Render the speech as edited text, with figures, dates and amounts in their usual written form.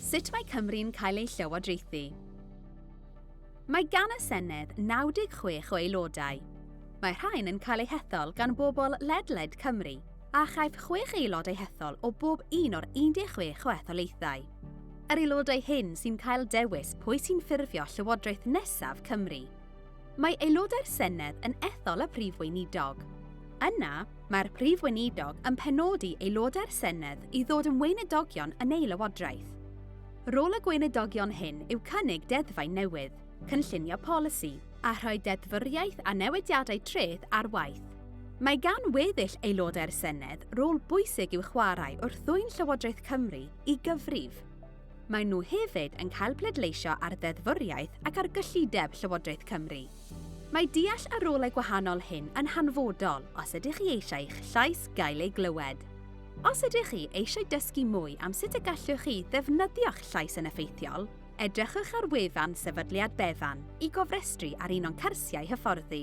Sut mae Cymru'n cael ei llywodraethu? Mae gan y Senedd 96 o aelodau. Mae rhain yn cael eu hethol gan bobl ledled Cymru, a chaiff 6 aelod eu hethol o bob un o'r 16 o etholaethau. Yr aelodau hyn sy'n cael dewis pwy sy'n ffurfio llywodraeth nesaf Cymru. Mae aelodau'r Senedd yn ethol y Prif Weinidog. Yna, mae'r Prif Weinidog yn penodi aelodau'r Senedd i ddod yn weinidogion yn ei lywodraeth. Rôl y gweinidogion hyn yw cynnig deddfau newydd, cynllunio polisi, a rhoi deddfwriaeth a newidiadau treth ar waith. Mae gan weddill aelodau'r Senedd rôl bwysig i'w chwarae wrth ddwyn Llywodraeth Cymru i gyfrif. Maen nhw hefyd yn cael pleidleisio ar ddeddfwriaeth ac ar gyllideb Llywodraeth Cymru. Mae deall y rolau gwahanol hyn yn hanfodol os ydych chi eisiau eich llais gael ei glywed. Os ydych chi eisiau dysgu mwy am sut y gallwch chi ddefnyddio'ch llais yn effeithiol, edrychwch ar wefan Sefydliad Befan i gofrestru ar un o'n cyrsiau hyfforddi.